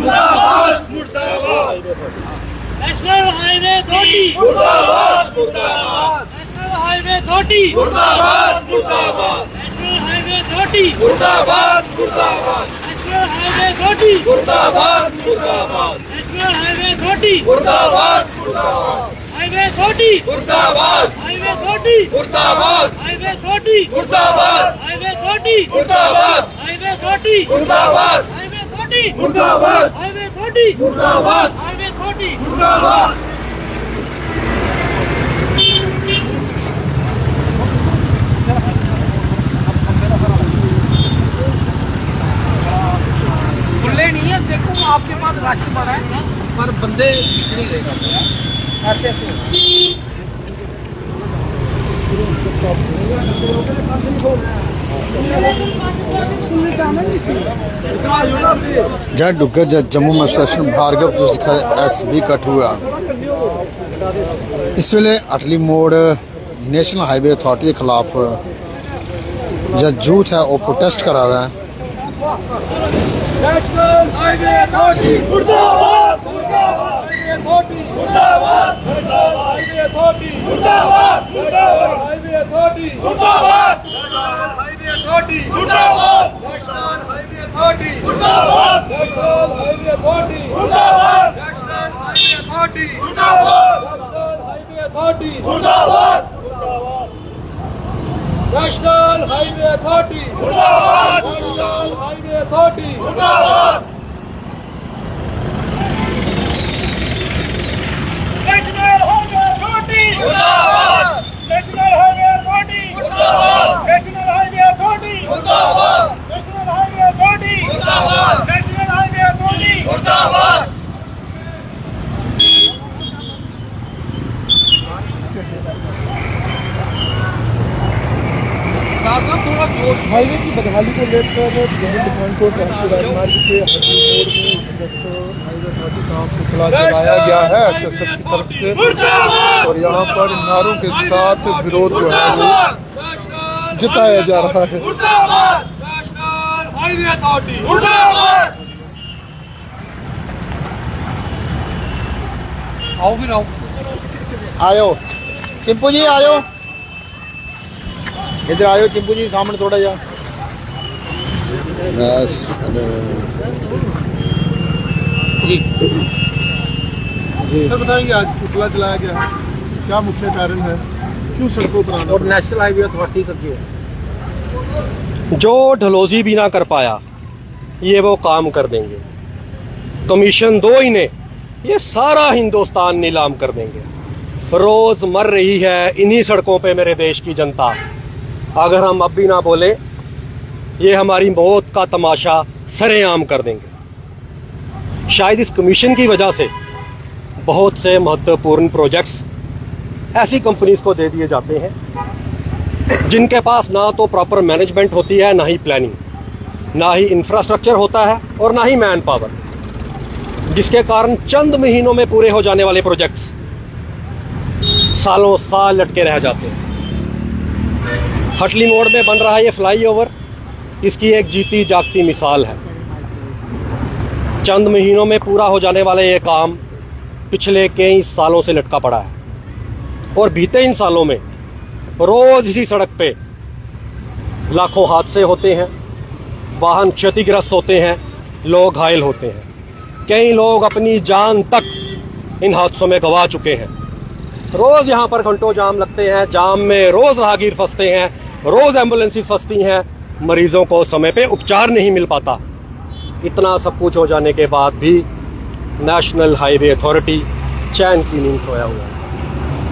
मुर्दाबाद मुर्दाबाद national highway authority मुर्दाबाद मुर्दाबाद नेशनल हाईवे अथॉरिटी मुर्दाबाद मुर्दाबाद नेशनल हाईवे अथॉरिटी मुर्दाबाद मुर्दाबाद नेशनल हाईवे अथॉरिटी मुर्दाबाद मुर्दाबाद नेशनल हाईवे अथॉरिटी मुर्दाबाद मुर्दाबाद हाईवे अथॉरिटी मुर्दाबाद हाईवे अथॉरिटी मुर्दाबाद हाईवे अथॉरिटी मुर्दाबाद हाईवे अथॉरिटी मुर्दाबाद हाईवे अथॉरिटी मुर्दाबाद हाईवे अथॉरिटी मुर्दाबाद हाईवे अथॉरिटी मुर्दाबाद हाईवे अथॉरिटी मुर्दाबाद खुले नहीं है। देखो आपके पास राशि पड़ा है पर बंदे नहीं देगा ऐसे ऐसे जहाँ डुग्गर जम्मू में स्टेशन भार्गव तो सिखा SB कठुआ इस वेले अटली मोड़ नेशनल हाईवे अथॉरिटी के खिलाफ जो यूथ है वो प्रोटेस्ट करा रहा है। नेशनल हाईवे अथॉरिटी मुर्दाबाद मुर्दाबाद हाईवे अथॉरिटी मुर्दाबाद मुर्दाबाद हाईवे अथॉरिटी मुर्दाबाद मुर्दाबाद हाईवे अथॉरिटी मुर्दाबाद नेशनल हाईवे अथॉरिटी मुर्दाबाद नेशनल हाईवे अथॉरिटी मुर्दाबाद नेशनल हाईवे अथॉरिटी मुर्दाबाद नेशनल हाईवे अथॉरिटी मुर्दाबाद नेशनल हाईवे अथॉरिटी मुर्दाबाद नेशनल हाईवे अथॉरिटी मुर्दाबाद नेशनल हाईवे अथॉरिटी मुर्दाबाद नेशनल हाईवे अथॉरिटी मुर्दाबाद नेशनल हाईवे अथॉरिटी मुर्दाबाद नेशनल हाईवे अथॉरिटी मुर्दाबाद नेशनल हाईवे अथॉरिटी मुर्दाबाद नेशनल हाईवे अथॉरिटी मुर्दाबाद थोड़ा जोश हाईवे की बदहाली को लेकर दिल्ली पठानकोट राष्ट्रीय राजमार्ग के हरदी मोड़ में इंस्पेक्टर हाईवे अथॉरिटी का पुतला जलाया गया है SSF की तरफ से और यहाँ पर नारों के साथ विरोध जो है वो जताया जा रहा है। मुर्दाबाद नेशनल हाईवे अथॉरिटी मुर्दाबाद आओ फिर आओ आयो चिंपू जी आयो, इधर आयो चिंपू जी सामने थोड़ा जा बस। सर बताएंगे आज पुतला जलाया गया है, क्या मुख्य कारण है, क्यों सड़कों पर आना और नेशनल हाईवे अथॉरिटी का क्यों? जो ढलोजी भी ना कर पाया ये वो काम कर देंगे। कमीशन दो ही ने ये सारा हिंदुस्तान नीलाम कर देंगे। रोज मर रही है इन्हीं सड़कों पे मेरे देश की जनता। अगर हम अब भी ना बोले ये हमारी मौत का तमाशा सरेआम कर देंगे। शायद इस कमीशन की वजह से बहुत से महत्वपूर्ण प्रोजेक्ट्स ऐसी कंपनीज को दे दिए जाते हैं जिनके पास ना तो प्रॉपर मैनेजमेंट होती है, ना ही प्लानिंग, ना ही इंफ्रास्ट्रक्चर होता है और ना ही मैन पावर, जिसके कारण चंद महीनों में पूरे हो जाने वाले प्रोजेक्ट्स सालों साल लटके रह जाते हैं। हटली मोड़ में बन रहा है ये फ्लाईओवर, इसकी एक जीती जागती मिसाल है। चंद महीनों में पूरा हो जाने वाला ये काम पिछले कई सालों से लटका पड़ा है और बीते इन सालों में रोज इसी सड़क पे लाखों हादसे होते हैं, वाहन क्षतिग्रस्त होते हैं, लोग घायल होते हैं। कई लोग अपनी जान तक इन हादसों में गंवा चुके हैं। रोज यहाँ पर घंटों जाम लगते हैं, जाम में रोज राहगीर फंसते हैं, रोज एम्बुलेंसेस फंसती हैं, मरीजों को समय पे उपचार नहीं मिल पाता। इतना सब कुछ हो जाने के बाद भी नेशनल हाईवे अथॉरिटी चैन की नींद सोया हुआ है।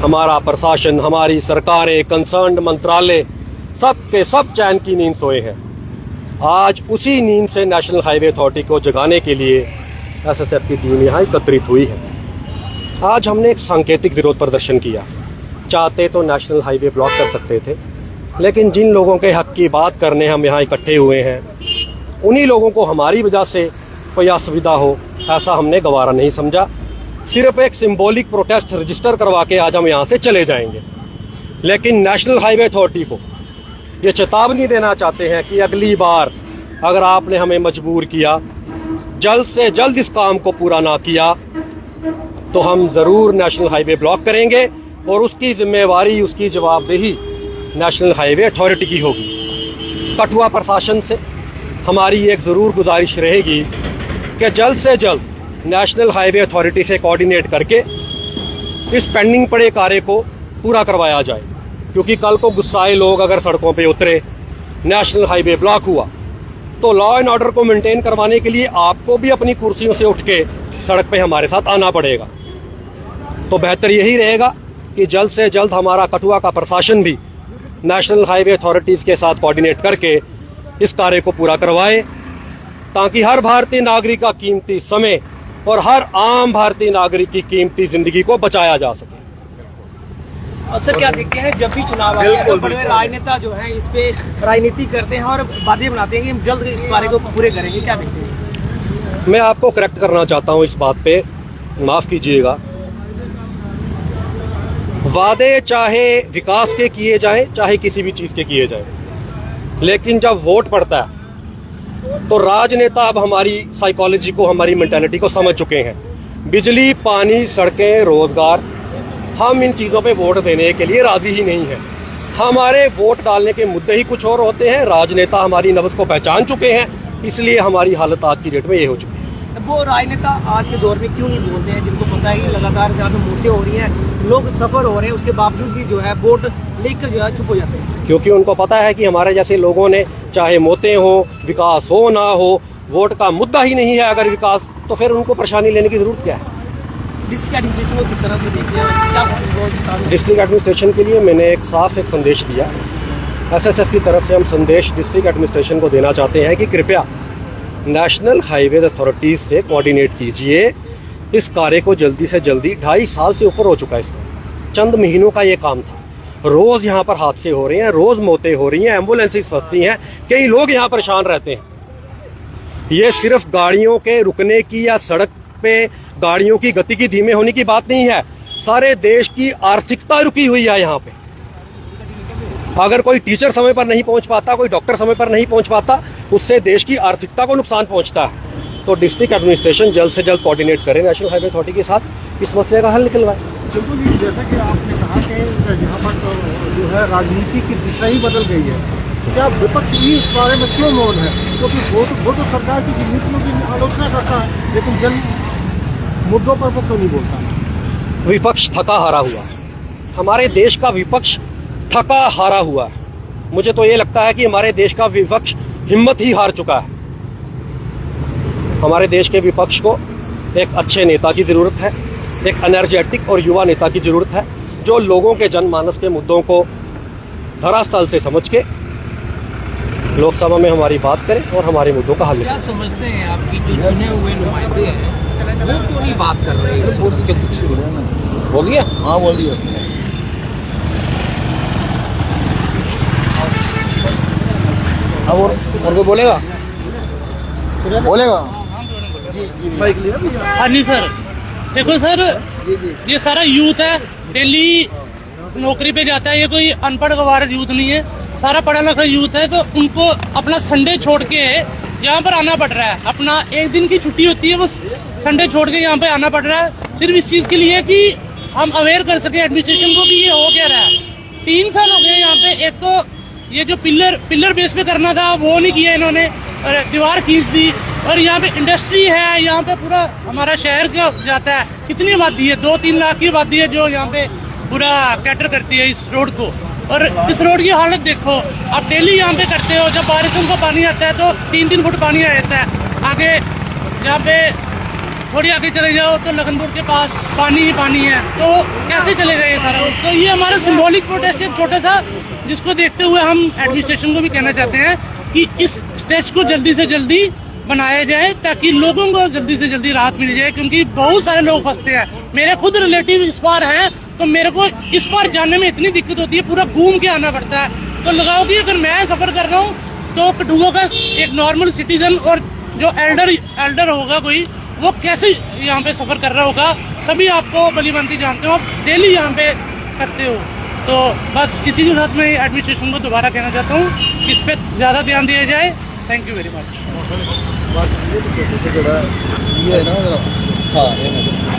हमारा प्रशासन, हमारी सरकारें, कंसर्न्ड मंत्रालय सब के सब चैन की नींद सोए हैं। आज उसी नींद से नेशनल हाईवे अथॉरिटी को जगाने के लिए SSF की टीम यहाँ एकत्रित हुई है। आज हमने एक सांकेतिक विरोध प्रदर्शन किया। चाहते तो नेशनल हाईवे ब्लॉक कर सकते थे, लेकिन जिन लोगों के हक की बात करने हम यहाँ इकट्ठे हुए हैं उन्हीं लोगों को हमारी वजह से कोई असुविधा हो ऐसा हमने गवारा नहीं समझा। सिर्फ एक सिंबॉलिक प्रोटेस्ट रजिस्टर करवा के आज हम यहाँ से चले जाएंगे। लेकिन नेशनल हाईवे अथॉरिटी को ये चेतावनी देना चाहते हैं कि अगली बार अगर आपने हमें मजबूर किया, जल्द से जल्द इस काम को पूरा ना किया तो हम जरूर नेशनल हाईवे ब्लॉक करेंगे और उसकी जिम्मेवारी, उसकी जवाबदेही नेशनल हाईवे अथॉरिटी की होगी। कठुआ प्रशासन से हमारी एक ज़रूर गुजारिश रहेगी कि जल्द से जल्द नेशनल हाईवे अथॉरिटी से कोऑर्डिनेट करके इस पेंडिंग पड़े कार्य को पूरा करवाया जाए, क्योंकि कल को गुस्साए लोग अगर सड़कों पे उतरे, नेशनल हाईवे ब्लॉक हुआ, तो लॉ एंड ऑर्डर को मेंटेन करवाने के लिए आपको भी अपनी कुर्सियों से उठ के सड़क पे हमारे साथ आना पड़ेगा। तो बेहतर यही रहेगा कि जल्द से जल्द हमारा कठुआ का प्रशासन भी नेशनल हाईवे अथॉरिटीज़ के साथ कोऑर्डिनेट करके इस कार्य को पूरा करवाए, ताकि हर भारतीय नागरिक का कीमती समय और हर आम भारतीय नागरिक की कीमती जिंदगी को बचाया जा सके। और सर क्या देखते हैं, जब भी चुनाव आते हैं तो बड़े बड़े राजनेता जो हैं इस पे राजनीति करते हैं और वादे बनाते हैं कि हम जल्द इस कार्य को पूरे करेंगे, क्या देखते हैं? मैं आपको करेक्ट करना चाहता हूं इस बात पे, माफ कीजिएगा। वादे चाहे विकास के किए जाएं, चाहे किसी भी चीज के किए जाएं, लेकिन जब वोट पड़ता है तो राजनेता अब हमारी साइकोलॉजी को, हमारी मेंटालिटी को समझ चुके हैं। बिजली, पानी, सड़कें, रोजगार, हम इन चीजों पे वोट देने के लिए राजी ही नहीं है। हमारे वोट डालने के मुद्दे ही कुछ और होते हैं। राजनेता हमारी नब्ज को पहचान चुके हैं, इसलिए हमारी हालत आज की डेट में ये हो चुकी है। वो राजनेता आज के दौर में क्यों नहीं बोलते हैं, जिनको पता है कि लगातार जहाँ पे मौतें हो रही हैं, लोग सफर हो रहे हैं, उसके बावजूद भी जो है वोट लेकर जो है चुप हो जाते हैं? क्योंकि उनको पता है कि हमारे जैसे लोगों ने, चाहे मौतें हो, विकास हो ना हो, वोट का मुद्दा ही नहीं है अगर विकास, तो फिर उनको परेशानी लेने की जरूरत क्या है। डिस्ट्रिक्ट एडमिनिस्ट्रेशन को किस तरह से देखते हैं, क्या डिस्ट्रिक्ट एडमिनिस्ट्रेशन के लिए मैंने एक साफ संदेश दिया। एसएसएफ की तरफ से हम संदेश डिस्ट्रिक्ट एडमिनिस्ट्रेशन को देना चाहते हैं कि कृपया नेशनल हाईवे अथॉरिटीज से कोऑर्डिनेट कीजिए। इस कार्य को जल्दी से जल्दी, 2.5 साल से ऊपर हो चुका है इसका, चंद महीनों का ये काम था। रोज यहाँ पर हादसे हो रहे हैं, रोज मौतें हो रही हैं, एम्बुलेंसेस फंसती हैं, कई लोग यहाँ परेशान रहते हैं। ये सिर्फ गाड़ियों के रुकने की या सड़क पे गाड़ियों की गति की धीमे होने की बात नहीं है, सारे देश की आर्थिकता रुकी हुई है यहाँ पे। अगर कोई टीचर समय पर नहीं पहुंच पाता, कोई डॉक्टर समय पर नहीं पहुंच पाता, उससे देश की आर्थिकता को नुकसान पहुंचता है। तो डिस्ट्रिक्ट एडमिनिस्ट्रेशन जल्द से जल्द कोऑर्डिनेट करे नेशनल हाईवे अथॉरिटी के साथ, इस मसले का हल निकलवाए। बिल्कुल जी, जैसा कि आपने कहा कि यहाँ पर जो है राजनीति की दिशा ही बदल गई है, क्या विपक्ष भी इस बारे में क्यों मौन है? क्योंकि वो तो सरकार की नीतियों की आलोचना करता है, लेकिन जन मुद्दों पर वो क्यों नहीं बोलता? विपक्ष थका हारा हुआ है, हमारे देश का विपक्ष थका हारा हुआ है। मुझे तो ये लगता है कि हमारे देश का विपक्ष हिम्मत ही हार चुका है। हमारे देश के विपक्ष को एक अच्छे नेता की जरूरत है, एक एनर्जेटिक और युवा नेता की जरूरत है, जो लोगों के जनमानस के मुद्दों को धरातल से समझ के लोकसभा में हमारी बात करें और हमारे मुद्दों का हल निकालें। क्या समझते हैं आपकी जो चुने हुए नुमाइंदे हैं वो क्यों नहीं बात कर रहे हैं? बोल दिया? हाँ बोल दिया। अब और कोई बोलेगा? हाँ जी सर, देखो सर, ये सारा यूथ है, डेली नौकरी पे जाता है, ये कोई अनपढ़ गवार यूथ नहीं है, सारा पढ़ा लिखा यूथ है। तो उनको अपना संडे छोड़ के यहाँ पर आना पड़ रहा है। अपना एक दिन की छुट्टी होती है, वो संडे छोड़ के यहाँ पे आना पड़ रहा है, सिर्फ इस चीज के लिए कि हम अवेयर कर सके एडमिनिस्ट्रेशन को कि ये हो क्या रहा है। 3 साल हो गए यहाँ पे। एक तो ये जो पिलर बेस पे करना था वो नहीं किया इन्होंने, दीवार खींच दी। और यहाँ पे इंडस्ट्री है, यहाँ पे पूरा हमारा शहर क्या जाता है, कितनी आबादी है, 2-3 लाख की आबादी है जो यहाँ पे पूरा कैटर करती है इस रोड को। और इस रोड की हालत देखो, आप डेली यहाँ पे करते हो, जब बारिशों का पानी आता है तो 3-3 फुट पानी आ जाता है। आगे यहाँ पे थोड़ी आगे चले जाओ तो लखनपुर के पास पानी ही पानी है, तो कैसे चलेगा ये सारा? तो ये हमारा सिंबॉलिक प्रोटेस्ट है छोटा सा, जिसको देखते हुए हम एडमिनिस्ट्रेशन को भी कहना चाहते हैं कि इस स्ट्रेच को जल्दी से जल्दी बनाया जाए, ताकि लोगों को जल्दी से जल्दी राहत मिल जाए, क्योंकि बहुत सारे लोग फंसते हैं। मेरे खुद रिलेटिव इस पार हैं, तो मेरे को इस पार जाने में इतनी दिक्कत होती है, पूरा घूम के आना पड़ता है। तो लगाओ कि अगर मैं सफर कर रहा हूँ तो कठुआ का एक नॉर्मल सिटीजन और जो एल्डर होगा कोई, वो कैसे यहाँ पे सफर कर रहा होगा। सभी आपको भलीभांति जानते हो, आप डेली यहाँ पे करते हो। तो बस इसी के साथ मैं एडमिनिस्ट्रेशन को दोबारा कहना चाहता हूँ, इस पे ज्यादा ध्यान दिया जाए। Thank you very much. जैसे जरा ये है ना जरा हाँ ये है